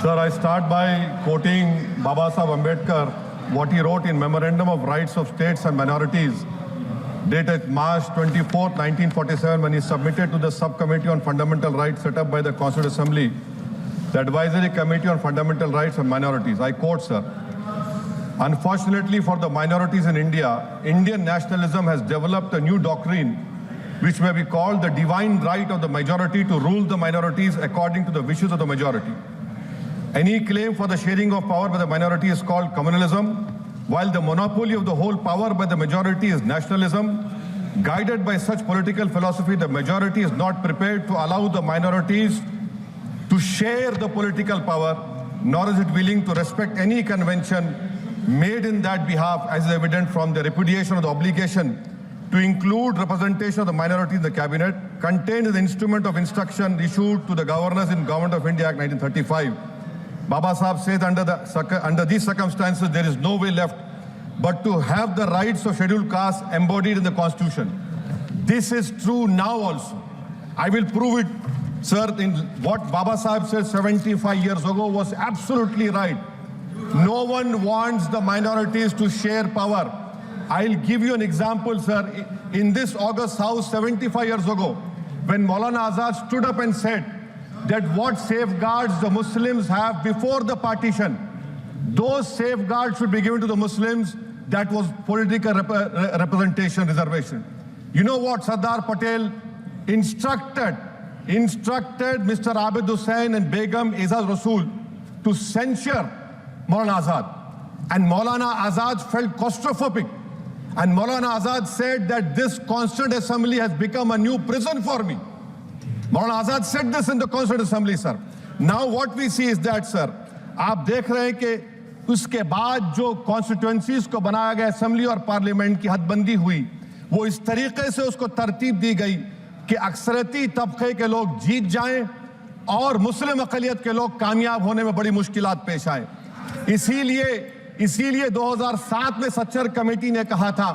Sir, I start by quoting Baba Saheb Ambedkar, what he wrote in Memorandum of Rights of States and Minorities, dated March 24, 1947, when he submitted to the Subcommittee on Fundamental Rights set up by the Constituent Assembly, the Advisory Committee on Fundamental Rights and Minorities. I quote, sir, "Unfortunately for the minorities in India, Indian nationalism has developed a new doctrine which may be called the divine right of the majority to rule the minorities according to the wishes of the majority. Any claim for the sharing of power by the minority is called communalism, while the monopoly of the whole power by the majority is nationalism. Guided by such political philosophy, the majority is not prepared to allow the minorities to share the political power, nor is it willing to respect any convention made in that behalf, as is evident from the repudiation of the obligation to include representation of the minority in the cabinet, contained in the instrument of instruction issued to the governors in Government of India Act 1935. Baba Saheb says under these circumstances, there is no way left but to have the rights of scheduled castes embodied in the Constitution. This is true now also. I will prove it, sir, in what Baba Saheb said 75 years ago was absolutely right. No one wants the minorities to share power. I'll give you an example, sir. In this August House 75 years ago, when Maulana Azad stood up and said that what safeguards the Muslims have before the partition, those safeguards should be given to the Muslims, that was political representation reservation. You know what Sardar Patel instructed Mr. Abid Hussain and Begum Aizaz Rasool to censure Maulana Azad. And Maulana Azad felt claustrophobic. And Maulana Azad said that this Constituent Assembly has become a new prison for me. Maulana Azad said this in the Constituent Assembly, sir. Now what we see is that, sir, आप देख रहे हैं कि उसके बाद जो constituencies को बनाया गया असेंबली और पार्लियामेंट की हदबंदी हुई, वो इस तरीके से उसको तरतीब दी गई कि अक्सरती तबके के लोग जीत जाएं और मुस्लिम अक़लियत के लोग कामयाब होने में बड़ी मुश्किलात पेश आए। इसीलिए 2007 में सच्चर कमेटी ने कहा था,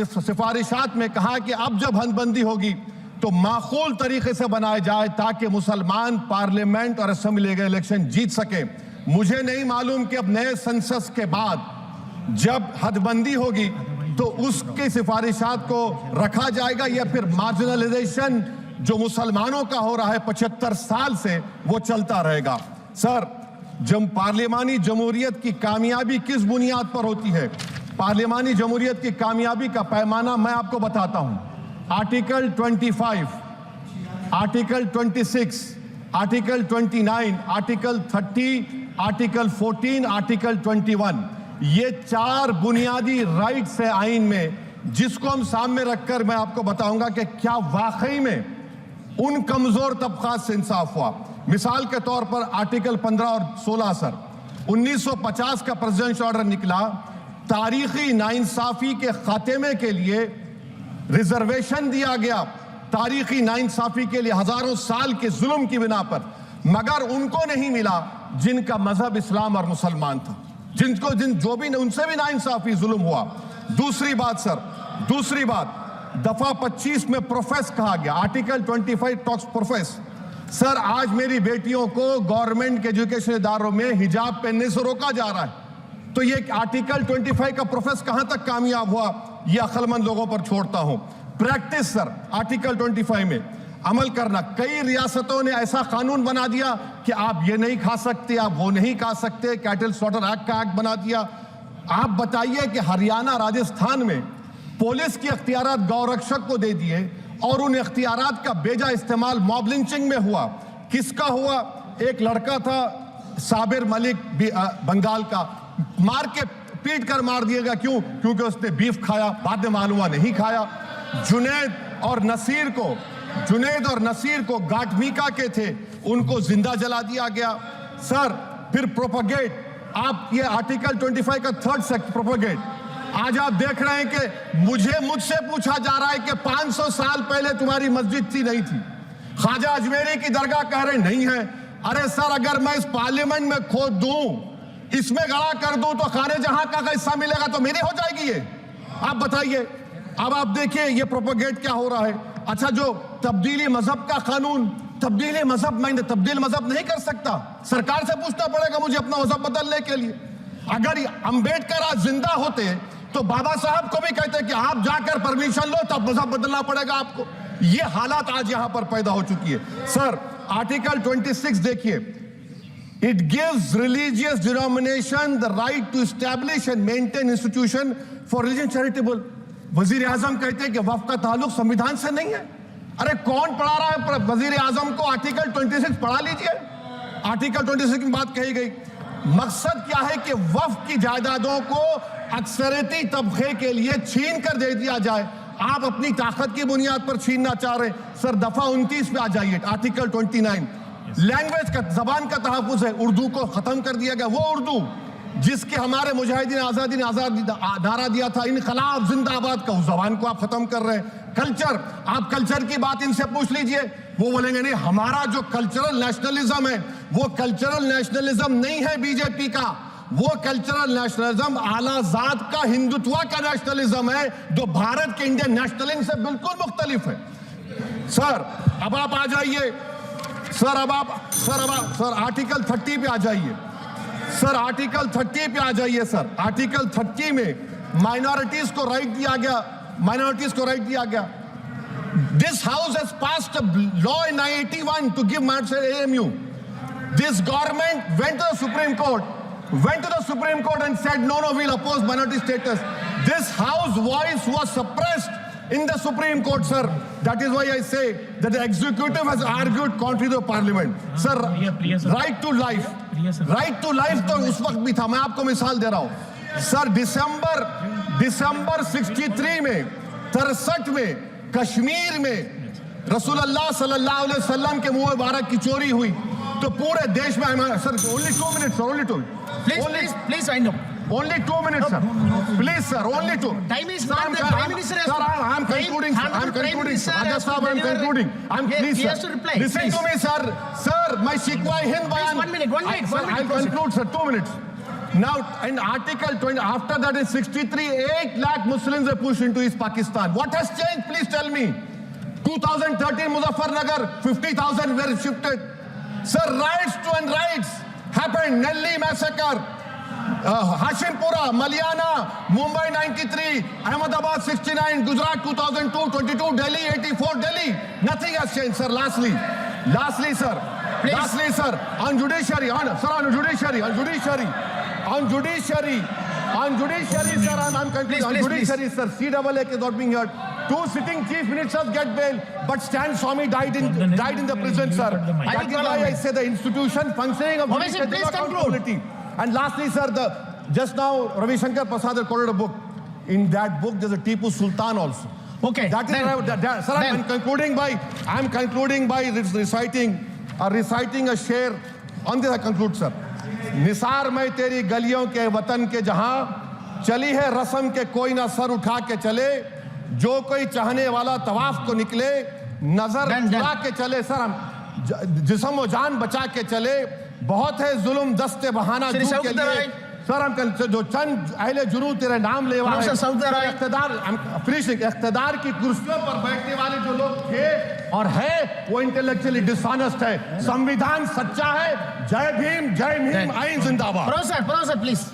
सिफारिशात में कहा कि अब जब हदबंदी होगी तो माकूल तरीके से बनाया जाए ताकि मुसलमान पार्लियामेंट और असेंबली के इलेक्शन जीत सके। मुझे नहीं मालूम कि अब नए सेंसस के बाद जब हदबंदी होगी तो उसकी सिफारिशात को रखा जाएगा या फिर मार्जिनलाइजेशन जो मुसलमानों का हो रहा है 75 साल से वो चलता रहेगा। सर, जब पार्लियामानी जमहूरियत की कामयाबी किस बुनियाद पर होती है? पार्लियामानी जमहूरियत की कामयाबी का पैमाना मैं आपको बताता हूं। Article 25, article 26, article 29, article 30, article 14, article 21, ये 4 बुनियादी राइट्स है आइन में, जिसको हम सामने रखकर मैं आपको बताऊंगा कि क्या वाकई में उन कमजोर तबकात से इंसाफ हुआ। मिसाल के तौर पर आर्टिकल 15 और 16, सर, 1950 का प्रेसिडेंशियल ऑर्डर निकला, तारीखी नाइंसाफी के खात्मे के लिए रिजर्वेशन दिया गया, तारीखी नाइंसाफी के लिए हजारों साल के जुल्म की बिना पर, मगर उनको नहीं मिला जिनका मजहब इस्लाम और मुसलमान था, जो भी उनसे भी नाइंसाफी जुल्म हुआ। दूसरी बात सर, दूसरी बात, दफा 25 में प्रोफेस कहा गया, आर्टिकल 25 टॉक्स प्रोफेस। सर, आज मेरी बेटियों को गवर्नमेंट के एजुकेशन इदारों में हिजाब पहनने से रोका जा रहा है, तो ये आर्टिकल 25 का प्रोफेस कहां तक कामयाब हुआ, ये अक्लमंद लोगों पर छोड़ता हूं। प्रैक्टिस सर, आर्टिकल 25 में अमल करना। कई रियासतों ने ऐसा कानून बना दिया कि आप ये नहीं खा सकते, आप वो नहीं खा सकते, कैटल स्लॉटर एक्ट का एक्ट बना दिया। आप बताइए कि हरियाणा, राजस्थान में पुलिस के अख्तियारात गौरक्षक को दे दिए और उन अख्तियारात का बेजा इस्तेमाल मॉब लिंचिंग में हुआ। किसका हुआ? एक लड़का था साबिर मलिक बंगाल का, मार के पीट कर मार दिया गया। क्यों? क्योंकि उसने बीफ खाया, बाद में मालूम हुआ नहीं खाया। जुनैद और नसीर को गाटमीका के थे, उनको जिंदा जला दिया गया। सर, फिर प्रोपगेट, आप ये आर्टिकल 25 का 3rd सेक्शन प्रोपगेट, आज आप देख रहे हैं कि मुझसे पूछा जा रहा है कि 500 साल पहले तुम्हारी मस्जिद थी, नहीं थी। ख्वाजा अजमेरी की दरगाह कह रहे नहीं है। अरे सर, अगर मैं इस पार्लियामेंट में खोद दूं, इसमें गड़ा कर दूं, तो खाने जहां का हिस्सा मिलेगा तो मेरी हो जाएगी ये। आप बताइए। अब आप देखिए ये प्रोपोगेट क्या हो रहा है। अच्छा, जो तब्दीली मजहब का कानून तब्दील मजहब, मैं तब्दील मजहब नहीं कर सकता, सरकार से पूछना पड़ेगा मुझे अपना मजहब बदलने के लिए। अगर अंबेडकर आज जिंदा होते तो बाबा साहब को भी कहते कि आप जाकर परमिशन लो, तब मजहब बदलना पड़ेगा आपको। ये हालात आज यहां पर पैदा हो चुकी है। सर आर्टिकल 26 देखिए, it gives religious denomination the right to establish and maintain institution for religion charitable. वजीर आजम कहते हैं कि वक्फ का ताल्लुक संविधान से नहीं है। अरे कौन पढ़ा रहा है वजीर आजम को? आर्टिकल 26 पढ़ा लीजिए। आर्टिकल 26 की बात कही गई। मकसद क्या है कि वक्फ की जायदादों को अक्सरियती तबके के लिए छीन कर दे दिया जाए। आप अपनी ताकत की बुनियाद पर छीनना चाह रहे हैं। सर दफा 29 पे आ जाइए, आर्टिकल 29। लैंग्वेज का, जबान का तहफ़्फ़ुज़ है। उर्दू को खत्म कर दिया गया, वो उर्दू जिसके हमारे मुजाहिदीन आज़ादी ने नारा दिया था, इनकलाब जिंदाबाद का, उस जबान को आप खत्म कर रहे हैं। कल्चर, आप कल्चर की बात इनसे पूछ लीजिए, वो बोलेंगे नहीं, हमारा जो कल्चरल नेशनलिज्म है वो कल्चरल नेशनलिज्म नहीं है बीजेपी का, वो कल्चरल नेशनलिज्म आला जात का हिंदुत्व का नेशनलिज्म है, जो भारत के इंडियन नेशनलिज्म से बिल्कुल मुख्तलिफ है। सर अब आप आ जाइए, सर आर्टिकल 30 पे आ जाइए। सर आर्टिकल 30 पे आ जाइए। सर आर्टिकल 30 में माइनॉरिटीज को राइट दिया गया। This house has passed a law in 1981 to give minority AMU. This government went to the Supreme Court and said no, we'll oppose minority status. This house voice was suppressed in the Supreme Court, sir. That is why I say that the executive has argued contrary to the parliament. Sir, right to life तो उस वक्त भी था। मैं आपको मिसाल दे रहा हूं। सर दिसंबर 63 में 63 में कश्मीर में रसूलुल्लाह सल्लल्लाहु अलैहि वसल्लम के मुंह मुबारक की चोरी हुई तो पूरे देश में, sir only 2 minutes, sir, only 2. Please wind up. Only 2 minutes, sir. Please, sir, only 2. Time is not the Prime Minister. Sir, I'm concluding, sir. I'm concluding. Please, he has to sir. reply. Listen to me, sir. Sir, my Shikwa Hind Bayan. 1 minute. Sir, I'll conclude, sir. 2 minutes. Now, in Article 20, after that in 63, 8 lakh Muslims were pushed into East Pakistan. What has changed? Please tell me. 2013, Muzaffarnagar, 50,000 were shifted. Sir, riots to end rights happened. Nelly massacre. Hashimpura, Maliana, Mumbai 93, Ahmedabad 69, Gujarat 2002, 22, Delhi 84, Delhi. Nothing has changed, sir. Lastly, sir. Please. Lastly, sir. On judiciary, sir, I'm concluding. On judiciary, sir, CAA is not being heard. 2 sitting chief ministers get bail, but Stan Swamy died in the prison, sir. That is why I say the institution functioning of Please conclude. And lastly, sir, just now Ravi Shankar Prasad had quoted a book. In that book, there's a Tipu Sultan also. Okay. That is, sir, I'm concluding by reciting a share. On this I conclude, sir. Nisar मैं तेरी गलियों के वतन के जहां चली है रस्म के कोई ना सर उठा के चले, जो कोई चाहने वाला तवाफ को निकले नजर उठा के चले। सर हम जिस्म व जान बचा के चले, बहुत है जुल्म दस्ते बहाना के लिए। सर हम जो चंद अहले जुनू तेरे नाम लेवा है, इख्तिदार की कुर्सियों पर बैठने वाले जो लोग थे और है वो इंटेलेक्चुअली डिसऑनेस्ट है। संविधान सच्चा है। जय भीम, आइन जिंदाबाद। Professor, please.